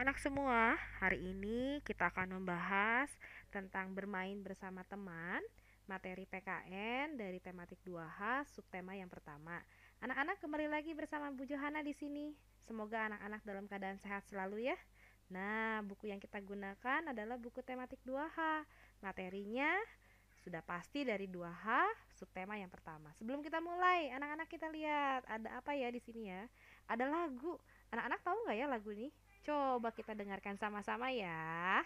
anak-anak semua, hari ini kita akan membahas tentang bermain bersama teman, materi PKN dari tematik 2H, subtema yang pertama. Anak-anak kembali lagi bersama Bu Johana di sini. Semoga anak-anak dalam keadaan sehat selalu ya. Nah, buku yang kita gunakan adalah buku tematik 2H. Materinya sudah pasti dari 2H, subtema yang pertama. Sebelum kita mulai, anak-anak kita lihat ada apa ya di sini ya? Ada lagu. Anak-anak tahu nggak ya lagu ini? Coba kita dengarkan sama-sama ya.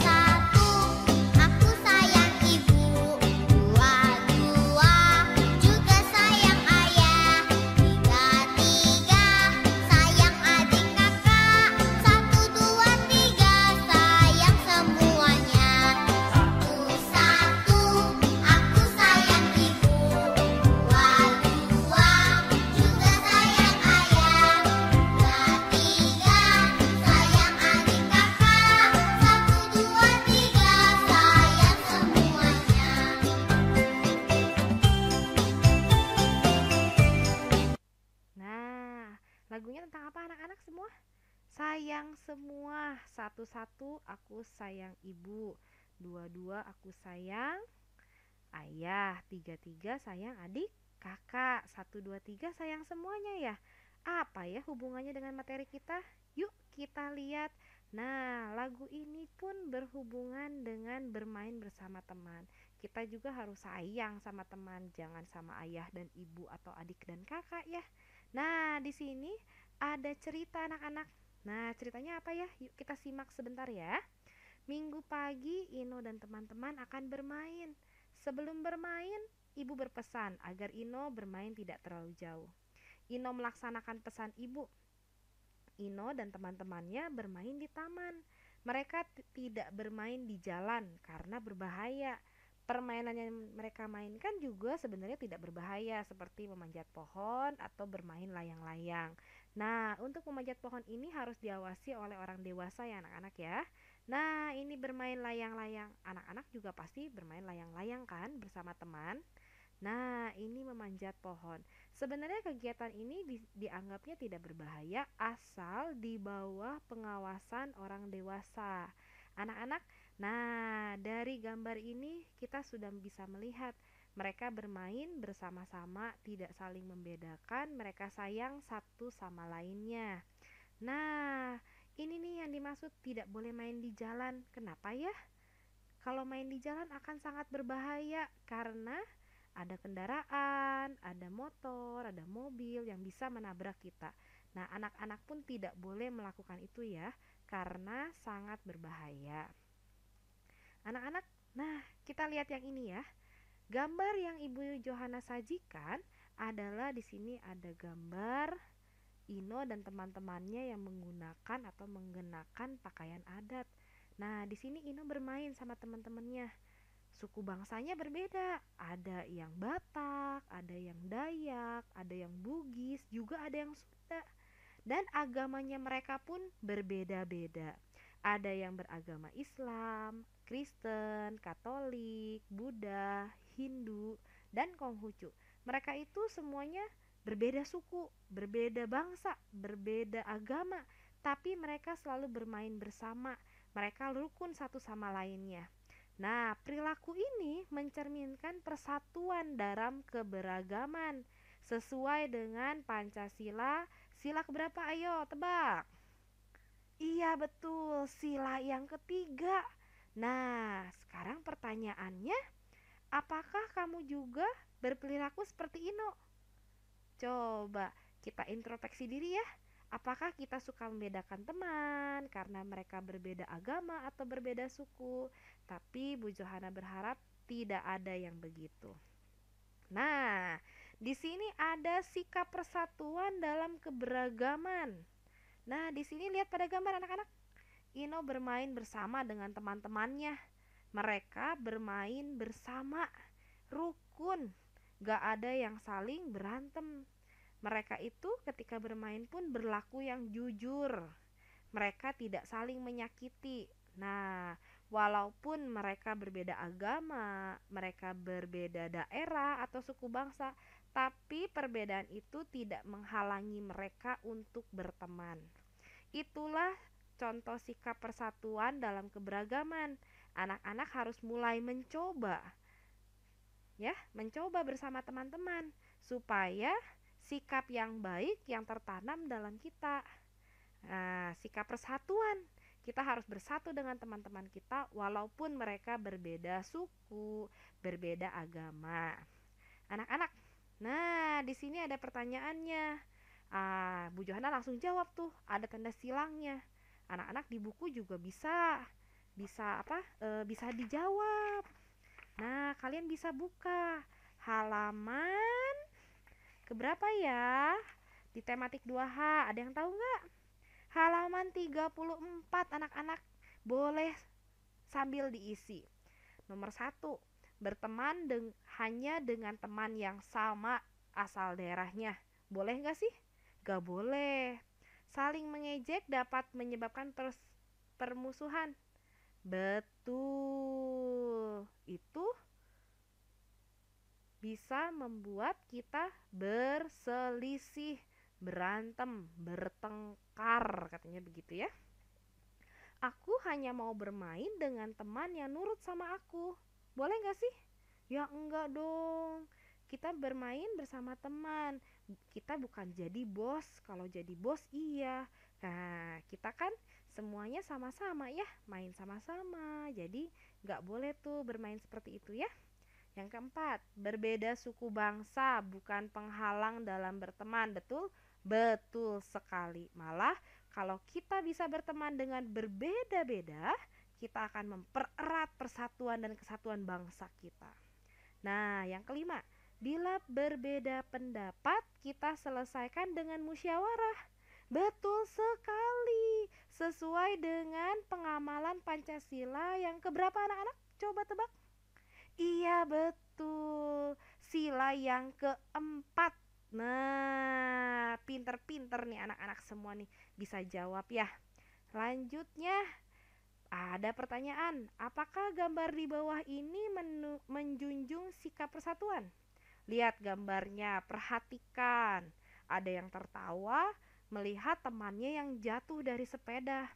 Satu-satu aku sayang ibu, dua-dua juga sayang ayah, tiga-tiga sayang adik kakak, satu dua tiga sayang semuanya. Satu-satu aku sayang ibu, dua-dua juga sayang ayah, tiga-tiga sayang adik kakak, satu dua tiga sayang semuanya. Nah, lagunya tentang apa anak-anak semua? Sayang semua. Satu-satu aku sayang ibu. Dua-dua aku sayang ayah. Tiga-tiga sayang adik kakak. Satu, dua, tiga sayang semuanya ya. Apa ya hubungannya dengan materi kita? Yuk kita lihat. Nah, lagu ini pun berhubungan dengan bermain bersama teman. Kita juga harus sayang sama teman, jangan sama ayah dan ibu atau adik dan kakak ya. Nah, di sini ada cerita anak-anak. Nah, ceritanya apa ya? Yuk kita simak sebentar ya. Minggu pagi, Ino dan teman-teman akan bermain. Sebelum bermain, ibu berpesan agar Ino bermain tidak terlalu jauh. Ino melaksanakan pesan ibu. Ino dan teman-temannya bermain di taman. Mereka tidak bermain di jalan karena berbahaya. Permainan yang mereka mainkan juga sebenarnya tidak berbahaya, seperti memanjat pohon atau bermain layang-layang. Nah, untuk memanjat pohon ini harus diawasi oleh orang dewasa ya anak-anak ya. Nah, ini bermain layang-layang. Anak-anak juga pasti bermain layang-layang kan bersama teman. Nah, ini memanjat pohon. Sebenarnya kegiatan ini dianggapnya tidak berbahaya asal di bawah pengawasan orang dewasa. Anak-anak, nah dari gambar ini kita sudah bisa melihat mereka bermain bersama-sama, tidak saling membedakan, mereka sayang satu sama lainnya. Nah, ini nih yang dimaksud tidak boleh main di jalan. Kenapa ya? Kalau main di jalan akan sangat berbahaya karena ada kendaraan, ada motor, ada mobil yang bisa menabrak kita. Nah, anak-anak pun tidak boleh melakukan itu ya, karena sangat berbahaya. Anak-anak, nah kita lihat yang ini ya. Gambar yang Ibu Johana sajikan adalah di sini ada gambar Ino dan teman-temannya yang menggunakan atau mengenakan pakaian adat. Nah, di sini Ino bermain sama teman-temannya. Suku bangsanya berbeda, ada yang Batak, ada yang Dayak, ada yang Bugis, juga ada yang Sunda. Dan agamanya mereka pun berbeda-beda. Ada yang beragama Islam, Kristen, Katolik, Buddha, Hindu, dan Konghucu. Mereka itu semuanya berbeda suku, berbeda bangsa, berbeda agama, tapi mereka selalu bermain bersama. Mereka rukun satu sama lainnya. Nah, perilaku ini mencerminkan persatuan dalam keberagaman sesuai dengan Pancasila. Sila keberapa? Ayo, tebak. Iya, betul, sila yang ketiga. Nah, sekarang pertanyaannya, apakah kamu juga berperilaku seperti Ino? Coba kita introspeksi diri ya. Apakah kita suka membedakan teman karena mereka berbeda agama atau berbeda suku? Tapi Bu Johana berharap tidak ada yang begitu. Nah, di sini ada sikap persatuan dalam keberagaman. Nah, di sini lihat pada gambar anak-anak. Ino bermain bersama dengan teman-temannya. Mereka bermain bersama, rukun, gak ada yang saling berantem. Mereka itu ketika bermain pun berlaku yang jujur. Mereka tidak saling menyakiti. Nah, walaupun mereka berbeda agama, mereka berbeda daerah atau suku bangsa, tapi perbedaan itu tidak menghalangi mereka untuk berteman. Itulah contoh sikap persatuan dalam keberagaman. Anak-anak harus mulai mencoba, ya, mencoba bersama teman-teman supaya sikap yang baik yang tertanam dalam kita. Nah, sikap persatuan. Kita harus bersatu dengan teman-teman kita walaupun mereka berbeda suku, berbeda agama. Anak-anak, nah di sini ada pertanyaannya. Bu Johana langsung jawab tuh, ada tanda silangnya. Anak-anak di buku juga bisa dijawab. Nah, kalian bisa buka halaman keberapa ya? Di tematik 2H, ada yang tahu nggak? Halaman 34 anak-anak, boleh sambil diisi. Nomor 1, berteman hanya dengan teman yang sama asal daerahnya. Boleh nggak sih? Gak boleh. Saling mengejek dapat menyebabkan permusuhan. Betul. Itu bisa membuat kita berselisih, berantem, bertengkar, katanya begitu ya. Aku hanya mau bermain dengan teman yang nurut sama aku. Boleh gak sih? Ya enggak dong. Kita bermain bersama teman. Kita bukan jadi bos. Kalau jadi bos iya. Nah, kita kan semuanya sama-sama ya, main sama-sama. Jadi gak boleh tuh bermain seperti itu ya. Yang keempat, berbeda suku bangsa bukan penghalang dalam berteman. Betul? Betul sekali. Malah kalau kita bisa berteman dengan berbeda-beda, kita akan mempererat persatuan dan kesatuan bangsa kita. Nah, yang kelima, bila berbeda pendapat, kita selesaikan dengan musyawarah. Betul sekali. Sesuai dengan pengamalan Pancasila yang keberapa anak-anak? Coba tebak. Iya betul, sila yang keempat. Nah, pinter-pinter nih anak-anak semua nih, bisa jawab ya. Lanjutnya, ada pertanyaan, apakah gambar di bawah ini menjunjung sikap persatuan? Lihat gambarnya, perhatikan. Ada yang tertawa melihat temannya yang jatuh dari sepeda.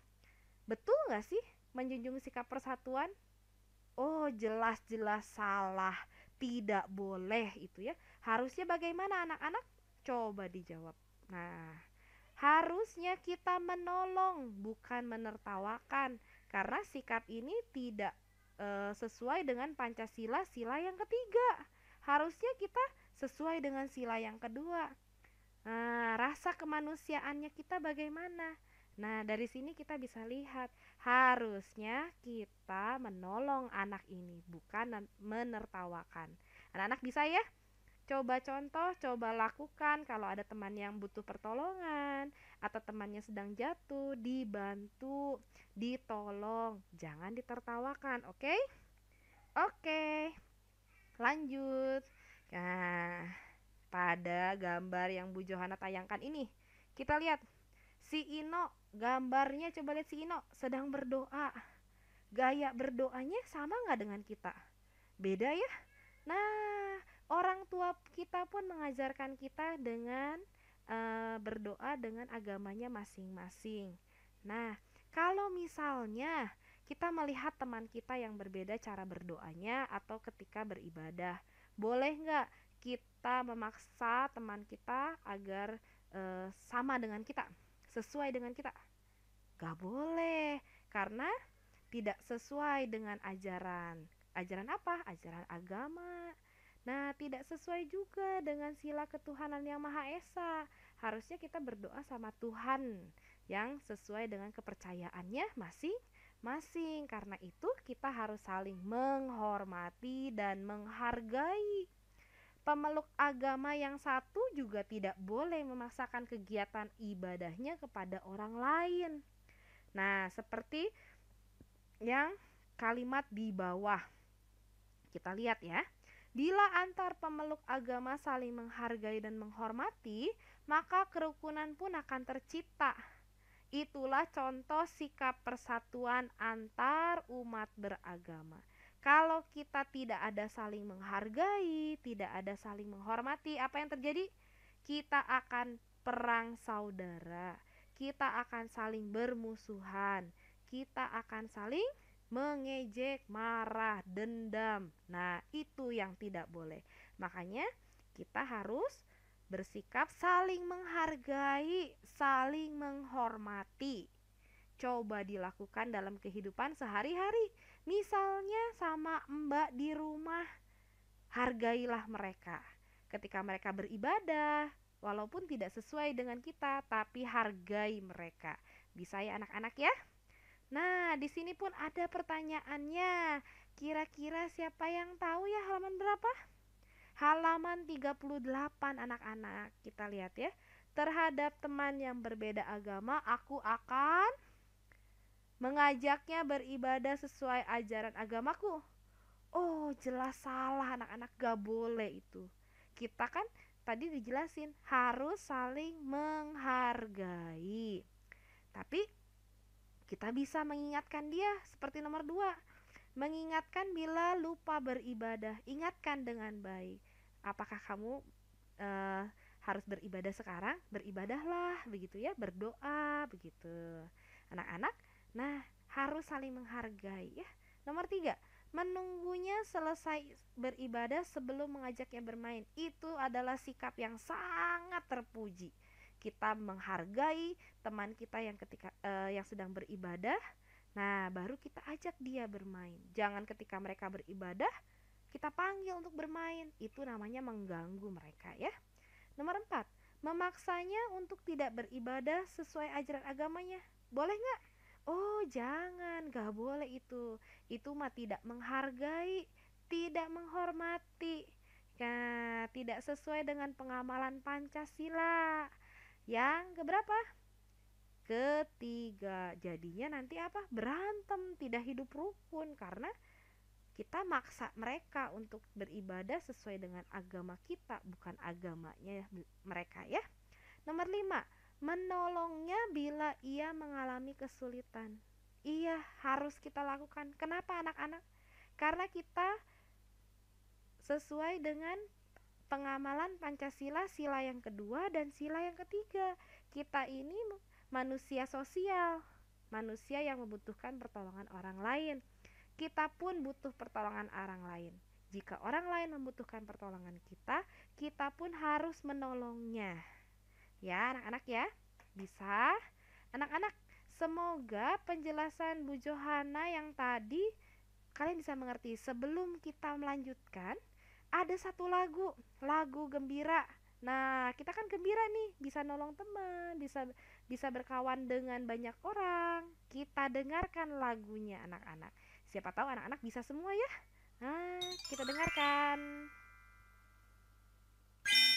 Betul gak sih menjunjung sikap persatuan? Oh, jelas-jelas salah. Tidak boleh itu ya. Harusnya bagaimana anak-anak? Coba dijawab. Nah, harusnya kita menolong, bukan menertawakan. Karena sikap ini tidak sesuai dengan Pancasila sila yang ketiga. Harusnya kita sesuai dengan sila yang kedua. Nah, rasa kemanusiaannya kita bagaimana? Nah, dari sini kita bisa lihat, harusnya kita menolong anak ini, bukan menertawakan. Anak-anak bisa ya? Coba contoh, coba lakukan kalau ada teman yang butuh pertolongan atau temannya sedang jatuh, dibantu, ditolong, jangan ditertawakan, oke? Oke, lanjut. Nah, pada gambar yang Bu Johana tayangkan ini, kita lihat si Ino, gambarnya coba lihat si Ino sedang berdoa. Gaya berdoanya sama nggak dengan kita? Beda ya? Nah, orang tua kita pun mengajarkan kita dengan berdoa dengan agamanya masing-masing. Nah, kalau misalnya kita melihat teman kita yang berbeda cara berdoanya atau ketika beribadah, boleh nggak kita memaksa teman kita agar sama dengan kita, sesuai dengan kita? Gak boleh, karena tidak sesuai dengan ajaran. Ajaran apa? Ajaran agama. Nah, tidak sesuai juga dengan sila ketuhanan yang Maha Esa. Harusnya kita berdoa sama Tuhan yang sesuai dengan kepercayaannya masing-masing. Karena itu kita harus saling menghormati dan menghargai. Pemeluk agama yang satu juga tidak boleh memaksakan kegiatan ibadahnya kepada orang lain. Nah, seperti yang kalimat di bawah. Kita lihat ya. Bila antar pemeluk agama saling menghargai dan menghormati, maka kerukunan pun akan tercipta. Itulah contoh sikap persatuan antar umat beragama. Kalau kita tidak ada saling menghargai, tidak ada saling menghormati, apa yang terjadi? Kita akan perang saudara. Kita akan saling bermusuhan. Kita akan saling mengejek, marah, dendam. Nah, itu yang tidak boleh. Makanya kita harus bersikap saling menghargai, saling menghormati. Coba dilakukan dalam kehidupan sehari-hari. Misalnya sama mbak di rumah, hargailah mereka. Ketika mereka beribadah, walaupun tidak sesuai dengan kita, tapi hargai mereka. Bisa ya anak-anak ya? Nah, di sini pun ada pertanyaannya. Kira-kira siapa yang tahu ya halaman berapa? Halaman 38 anak-anak. Kita lihat ya. Terhadap teman yang berbeda agama, aku akan mengajaknya beribadah sesuai ajaran agamaku. Oh, jelas salah anak-anak, gak boleh itu. Kita kan tadi dijelasin harus saling menghargai. Tapi kita bisa mengingatkan dia seperti nomor 2. Mengingatkan bila lupa beribadah, ingatkan dengan baik. Apakah kamu harus beribadah sekarang? Beribadahlah, begitu ya, berdoa, begitu. Anak-anak, nah harus saling menghargai ya. Nomor 3, menunggunya selesai beribadah sebelum mengajaknya bermain. Itu adalah sikap yang sangat terpuji. Kita menghargai teman kita yang yang sedang beribadah. Nah, baru kita ajak dia bermain. Jangan ketika mereka beribadah kita panggil untuk bermain. Itu namanya mengganggu mereka ya. Nomor 4, memaksanya untuk tidak beribadah sesuai ajaran agamanya. Boleh nggak? Oh, jangan, gak boleh itu. Itu mah tidak menghargai, tidak menghormati. Nah, tidak sesuai dengan pengamalan Pancasila. Yang keberapa? Ketiga. Jadinya nanti apa? Berantem, tidak hidup rukun karena kita maksa mereka untuk beribadah sesuai dengan agama kita, bukan agamanya mereka ya. Nomor 5, menolongnya bila ia mengalami kesulitan. Iya, harus kita lakukan. Kenapa anak-anak? Karena kita sesuai dengan pengamalan Pancasila, sila yang kedua dan sila yang ketiga. Kita ini manusia sosial, manusia yang membutuhkan pertolongan orang lain. Kita pun butuh pertolongan orang lain. Jika orang lain membutuhkan pertolongan kita, kita pun harus menolongnya. Ya anak-anak ya, bisa? Anak-anak, semoga penjelasan Bu Johana yang tadi kalian bisa mengerti. Sebelum kita melanjutkan, ada satu lagu gembira. Nah, kita kan gembira nih, bisa nolong teman, bisa berkawan dengan banyak orang. Kita dengarkan lagunya anak-anak. Siapa tahu anak-anak bisa semua ya. Nah, kita dengarkan. Bersorak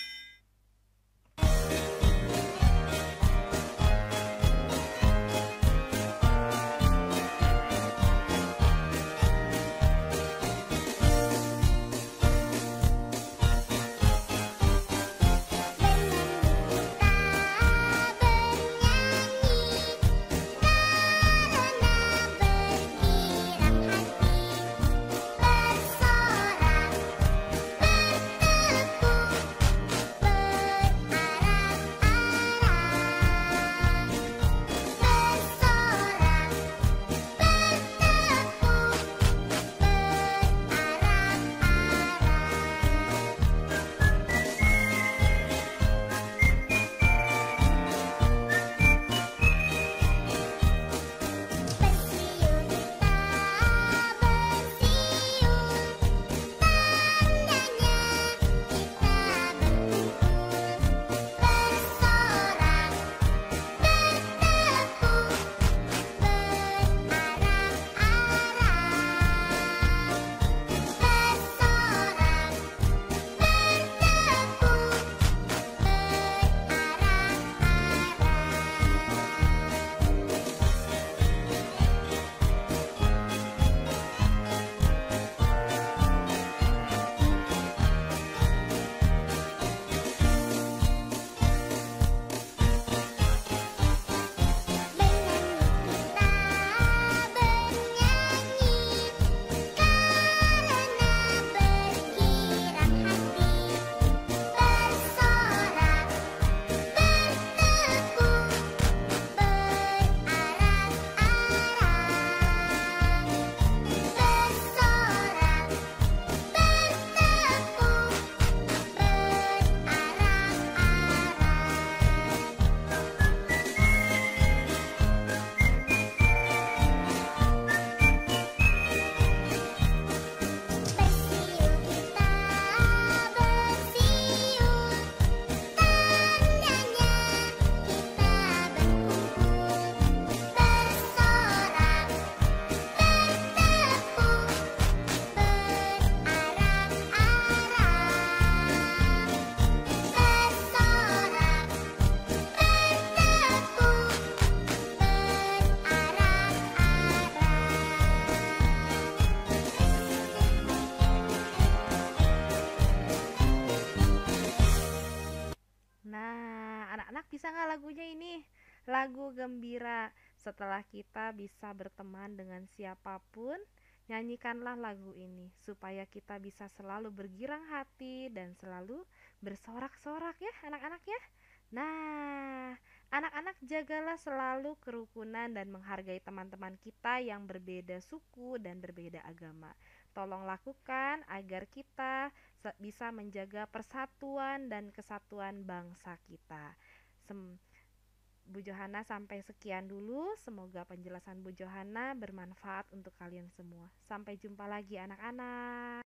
lagunya ini? Lagu gembira. Setelah kita bisa berteman dengan siapapun, nyanyikanlah lagu ini supaya kita bisa selalu bergirang hati dan selalu bersorak-sorak ya anak-anak ya. Nah, anak-anak jagalah selalu kerukunan dan menghargai teman-teman kita yang berbeda suku dan berbeda agama. Tolong lakukan agar kita bisa menjaga persatuan dan kesatuan bangsa kita. Bu Johana sampai sekian dulu. Semoga penjelasan Bu Johana bermanfaat untuk kalian semua. Sampai jumpa lagi anak-anak.